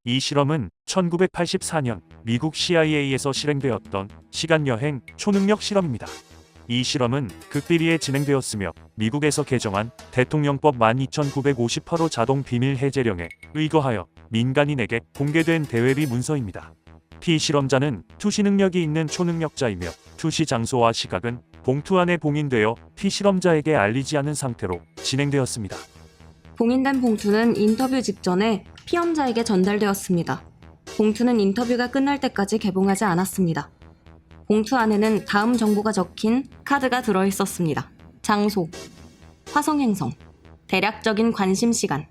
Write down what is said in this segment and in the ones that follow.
이 실험은 1984년 미국 CIA에서 실행되었던 시간여행 초능력 실험입니다. 이 실험은 극비리에 진행되었으며 미국에서 개정한 대통령법 12958호 자동 비밀 해제령에 의거하여 민간인에게 공개된 대외비 문서입니다. 피실험자는 투시 능력이 있는 초능력자이며 투시 장소와 시각은 봉투 안에 봉인되어 피실험자에게 알리지 않은 상태로 진행되었습니다. 봉인된 봉투는 인터뷰 직전에 피험자에게 전달되었습니다. 봉투는 인터뷰가 끝날 때까지 개봉하지 않았습니다. 봉투 안에는 다음 정보가 적힌 카드가 들어있었습니다. 장소, 화성행성, 대략적인 관심시간,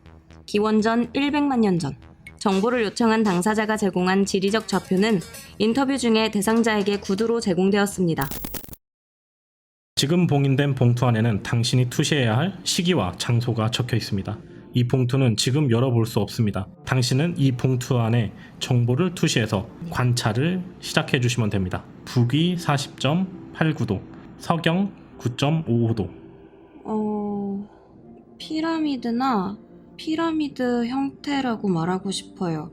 기원전 100만 년 전. 정보를 요청한 당사자가 제공한 지리적 좌표는 인터뷰 중에 대상자에게 구두로 제공되었습니다. 지금 봉인된 봉투 안에는 당신이 투시해야 할 시기와 장소가 적혀 있습니다. 이 봉투는 지금 열어볼 수 없습니다. 당신은 이 봉투 안에 정보를 투시해서 관찰을 시작해 주시면 됩니다. 북위 40.89도, 서경 9.55도. 피라미드나 피라미드 형태라고 말하고 싶어요.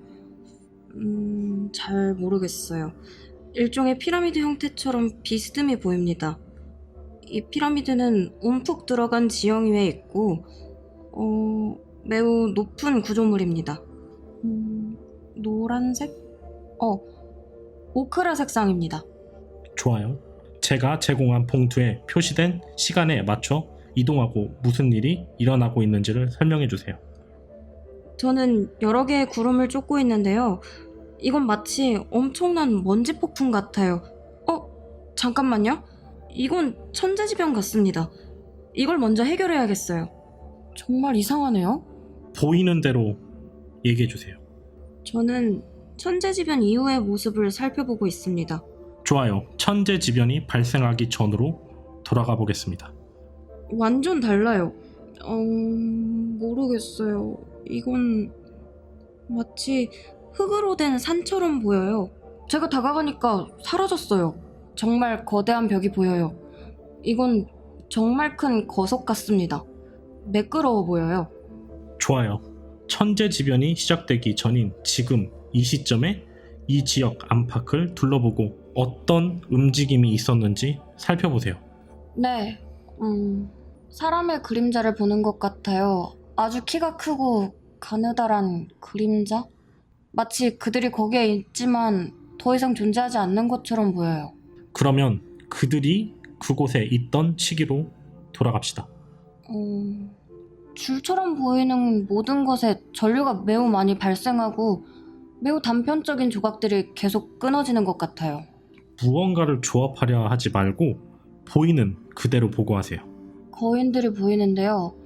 잘 모르겠어요. 일종의 피라미드 형태처럼 비스듬히 보입니다. 이 피라미드는 움푹 들어간 지형 위에 있고 매우 높은 구조물입니다. 노란색? 오크라 색상입니다. 좋아요. 제가 제공한 봉투에 표시된 시간에 맞춰 이동하고 무슨 일이 일어나고 있는지를 설명해 주세요. 저는 여러 개의 구름을 쫓고 있는데요. 이건 마치 엄청난 먼지 폭풍 같아요. 잠깐만요. 이건 천재지변 같습니다. 이걸 먼저 해결해야겠어요. 정말 이상하네요. 보이는 대로 얘기해 주세요. 저는 천재지변 이후의 모습을 살펴보고 있습니다. 좋아요. 천재지변이 발생하기 전으로 돌아가 보겠습니다. 완전 달라요. 모르겠어요. 이건 마치 흙으로 된 산처럼 보여요. 제가 다가가니까 사라졌어요. 정말 거대한 벽이 보여요. 이건 정말 큰 거석 같습니다. 매끄러워 보여요. 좋아요. 천재지변이 시작되기 전인 지금 이 시점에 이 지역 안팎을 둘러보고 어떤 움직임이 있었는지 살펴보세요. 네, 사람의 그림자를 보는 것 같아요. 아주 키가 크고 가느다란 그림자? 마치 그들이 거기에 있지만 더 이상 존재하지 않는 것처럼 보여요. 그러면 그들이 그곳에 있던 시기로 돌아갑시다. 줄처럼 보이는 모든 것에 전류가 매우 많이 발생하고 매우 단편적인 조각들이 계속 끊어지는 것 같아요. 무언가를 조합하려 하지 말고 보이는 그대로 보고하세요. 거인들이 보이는데요.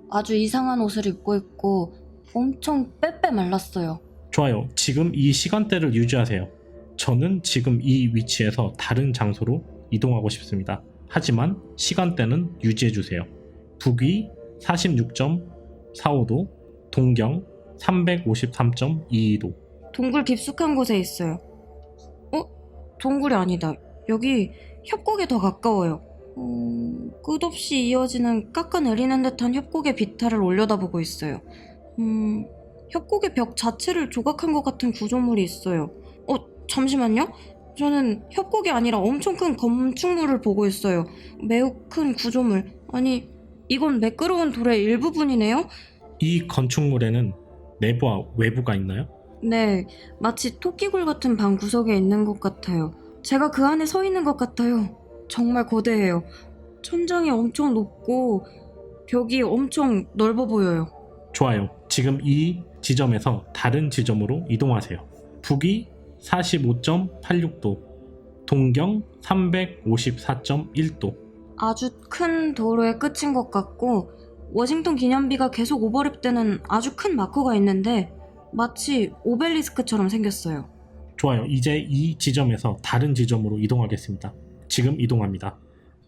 아주 이상한 옷을 입고 있고 엄청 빼빼 말랐어요. 좋아요. 지금 이 시간대를 유지하세요. 저는 지금 이 위치에서 다른 장소로 이동하고 싶습니다. 하지만 시간대는 유지해주세요. 북위 46.45도, 동경 353.22도. 동굴 깊숙한 곳에 있어요. 동굴이 아니다. 여기 협곡에 더 가까워요. 끝없이 이어지는 깎아내리는 듯한 협곡의 비탈을 올려다보고 있어요. 협곡의 벽 자체를 조각한 것 같은 구조물이 있어요. 잠시만요. 저는 협곡이 아니라 엄청 큰 건축물을 보고 있어요. 매우 큰 구조물. 아니, 이건 매끄러운 돌의 일부분이네요? 이 건축물에는 내부와 외부가 있나요? 네, 마치 토끼굴 같은 방 구석에 있는 것 같아요. 제가 그 안에 서 있는 것 같아요. 정말 거대해요. 천장이 엄청 높고 벽이 엄청 넓어 보여요. 좋아요. 지금 이 지점에서 다른 지점으로 이동하세요. 북위 45.86도, 동경 354.1도. 아주 큰 도로의 끝인 것 같고 워싱턴 기념비가 계속 오버랩되는 아주 큰 마커가 있는데 마치 오벨리스크처럼 생겼어요. 좋아요. 이제 이 지점에서 다른 지점으로 이동하겠습니다. 지금 이동합니다.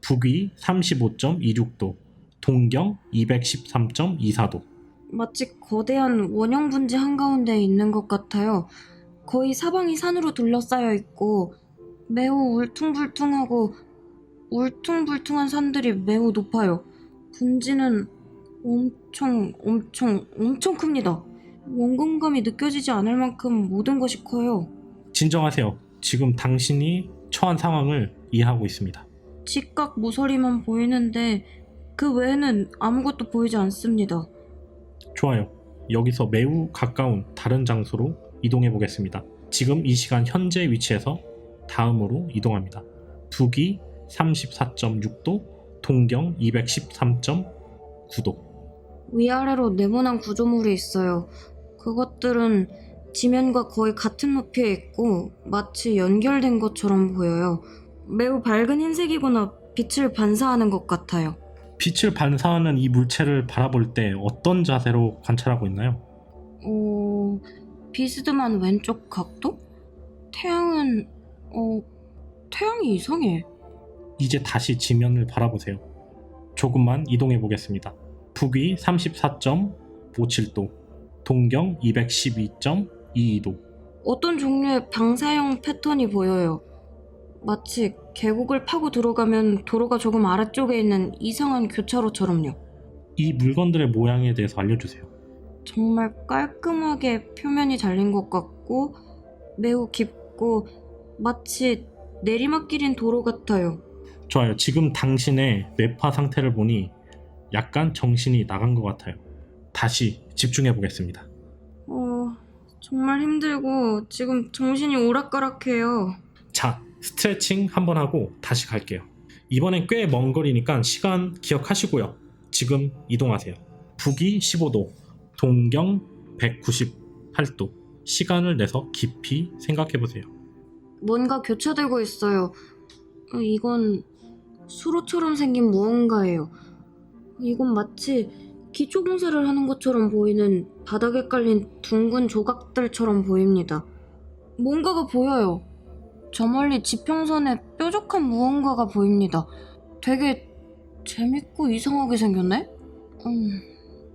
북위 35.26도, 동경 213.24도. 마치 거대한 원형 분지 한가운데에 있는 것 같아요. 거의 사방이 산으로 둘러싸여 있고 매우 울퉁불퉁하고 울퉁불퉁한 산들이 매우 높아요. 분지는 엄청 큽니다. 원근감이 느껴지지 않을 만큼 모든 것이 커요. 진정하세요. 지금 당신이 처한 상황을 이해하고 있습니다. 직각 모서리만 보이는데 그 외에는 아무것도 보이지 않습니다. 좋아요. 여기서 매우 가까운 다른 장소로 이동해 보겠습니다. 지금 이 시간 현재 위치에서 다음으로 이동합니다. 북위 34.6도, 동경 213.9도. 위아래로 네모난 구조물이 있어요. 그것들은 지면과 거의 같은 높이에 있고 마치 연결된 것처럼 보여요. 매우 밝은 흰색이거나 빛을 반사하는 것 같아요. 빛을 반사하는 이 물체를 바라볼 때 어떤 자세로 관찰하고 있나요? 비스듬한 왼쪽 각도? 태양이 이상해. 이제 다시 지면을 바라보세요. 조금만 이동해 보겠습니다. 북위 34.57도, 동경 212.22도. 어떤 종류의 방사형 패턴이 보여요. 마치 계곡을 파고 들어가면 도로가 조금 아래쪽에 있는 이상한 교차로처럼요. 이 물건들의 모양에 대해서 알려주세요. 정말 깔끔하게 표면이 잘린 것 같고 매우 깊고 마치 내리막길인 도로 같아요. 좋아요. 지금 당신의 뇌파 상태를 보니 약간 정신이 나간 것 같아요. 다시 집중해 보겠습니다. 정말 힘들고 지금 정신이 오락가락해요. 자, 스트레칭 한번 하고 다시 갈게요. 이번엔 꽤 먼 거리니까 시간 기억하시고요. 지금 이동하세요. 북위 15도, 동경 198도. 시간을 내서 깊이 생각해 보세요. 뭔가 교차되고 있어요. 이건 수로처럼 생긴 무언가예요. 이건 마치 기초공사를 하는 것처럼 보이는 바닥에 깔린 둥근 조각들처럼 보입니다. 뭔가가 보여요. 저 멀리 지평선에 뾰족한 무언가가 보입니다. 되게 재밌고 이상하게 생겼네?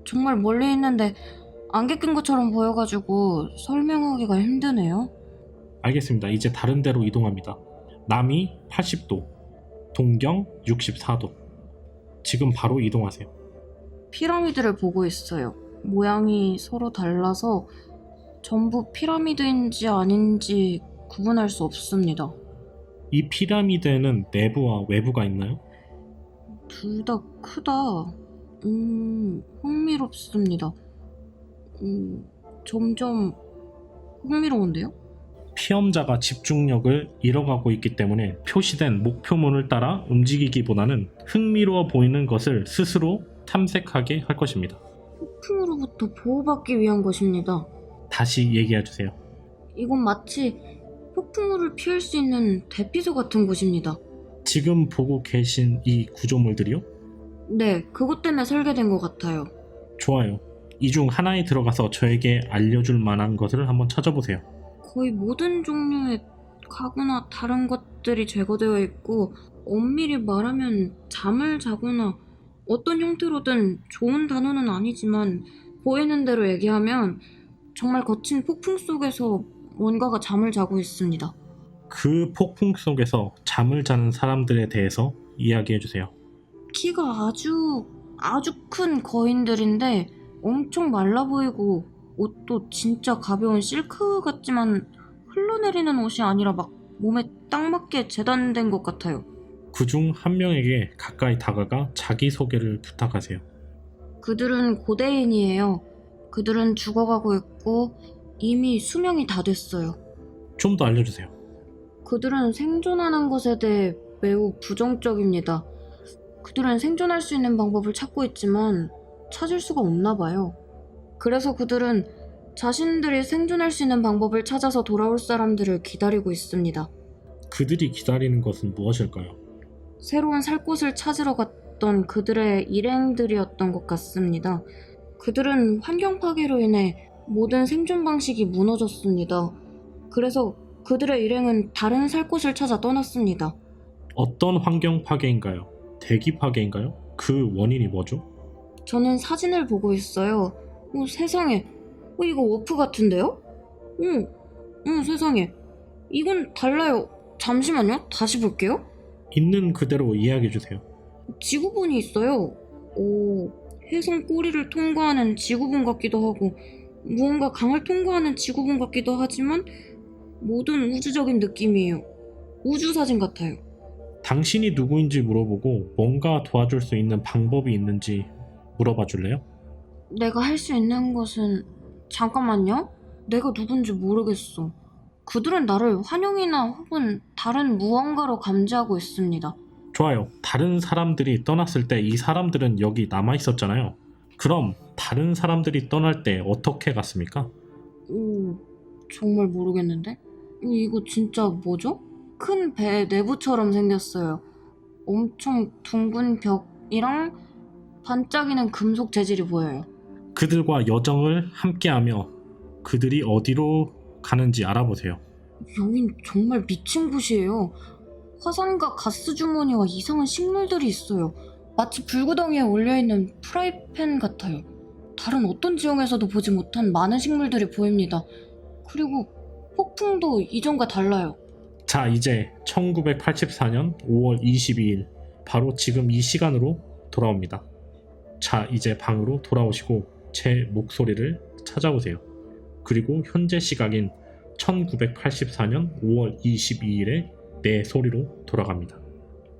정말 멀리 있는데 안개 낀 것처럼 보여가지고 설명하기가 힘드네요. 알겠습니다. 이제 다른 데로 이동합니다. 남위 80도, 동경 64도. 지금 바로 이동하세요. 피라미드를 보고 있어요. 모양이 서로 달라서 전부 피라미드인지 아닌지 구분할 수 없습니다. 이 피라미드에는 내부와 외부가 있나요? 둘 다 크다. 흥미롭습니다. 점점 흥미로운데요? 피험자가 집중력을 잃어가고 있기 때문에 표시된 목표문을 따라 움직이기보다는 흥미로워 보이는 것을 스스로 탐색하게 할 것입니다. 폭풍으로부터 보호받기 위한 것입니다. 다시 얘기해 주세요. 이건 마치 폭풍우를 피할 수 있는 대피소 같은 곳입니다. 지금 보고 계신 이 구조물들이요? 네, 그것 때문에 설계된 것 같아요. 좋아요. 이 중 하나에 들어가서 저에게 알려줄 만한 것을 한번 찾아보세요. 거의 모든 종류의 가구나 다른 것들이 제거되어 있고 엄밀히 말하면 잠을 자거나 어떤 형태로든 좋은 단어는 아니지만 보이는 대로 얘기하면 정말 거친 폭풍 속에서 뭔가가 잠을 자고 있습니다. 그 폭풍 속에서 잠을 자는 사람들에 대해서 이야기해 주세요. 키가 아주 큰 거인들인데 엄청 말라 보이고 옷도 진짜 가벼운 실크 같지만 흘러내리는 옷이 아니라 막 몸에 딱 맞게 재단된 것 같아요. 그중 한 명에게 가까이 다가가 자기소개를 부탁하세요. 그들은 고대인이에요. 그들은 죽어가고 있고 이미 수명이 다 됐어요. 좀 더 알려주세요. 그들은 생존하는 것에 대해 매우 부정적입니다. 그들은 생존할 수 있는 방법을 찾고 있지만 찾을 수가 없나 봐요. 그래서 그들은 자신들이 생존할 수 있는 방법을 찾아서 돌아올 사람들을 기다리고 있습니다. 그들이 기다리는 것은 무엇일까요? 새로운 살 곳을 찾으러 갔던 그들의 일행들이었던 것 같습니다. 그들은 환경 파괴로 인해 모든 생존 방식이 무너졌습니다. 그래서 그들의 일행은 다른 살 곳을 찾아 떠났습니다. 어떤 환경 파괴인가요? 대기 파괴인가요? 그 원인이 뭐죠? 저는 사진을 보고 있어요. 세상에. 이거 워프 같은데요? 세상에. 이건 달라요. 잠시만요. 다시 볼게요. 있는 그대로 이야기해주세요. 지구본이 있어요. 오, 해성 꼬리를 통과하는 지구본 같기도 하고 무언가 강을 통과하는 지구본 같기도 하지만 모든 우주적인 느낌이에요. 우주사진 같아요. 당신이 누구인지 물어보고 뭔가 도와줄 수 있는 방법이 있는지 물어봐 줄래요? 내가 할 수 있는 것은 잠깐만요. 내가 누군지 모르겠어. 그들은 나를 환영이나 혹은 다른 무언가로 감지하고 있습니다. 좋아요. 다른 사람들이 떠났을 때 이 사람들은 여기 남아 있었잖아요. 그럼 다른 사람들이 떠날 때 어떻게 갔습니까? 오, 정말 모르겠는데? 이거 진짜 뭐죠? 큰 배 내부처럼 생겼어요. 엄청 둥근 벽이랑 반짝이는 금속 재질이 보여요. 그들과 여정을 함께하며 그들이 어디로 가는지 알아보세요. 여긴 정말 미친 곳이에요. 화산과 가스 주머니와 이상한 식물들이 있어요. 마치 불구덩이에 올려있는 프라이팬 같아요. 다른 어떤 지형에서도 보지 못한 많은 식물들이 보입니다. 그리고 폭풍도 이전과 달라요. 자, 이제 1984년 5월 22일 바로 지금 이 시간으로 돌아옵니다. 자, 이제 방으로 돌아오시고 제 목소리를 찾아보세요. 그리고 현재 시각인 1984년 5월 22일에 내 소리로 돌아갑니다.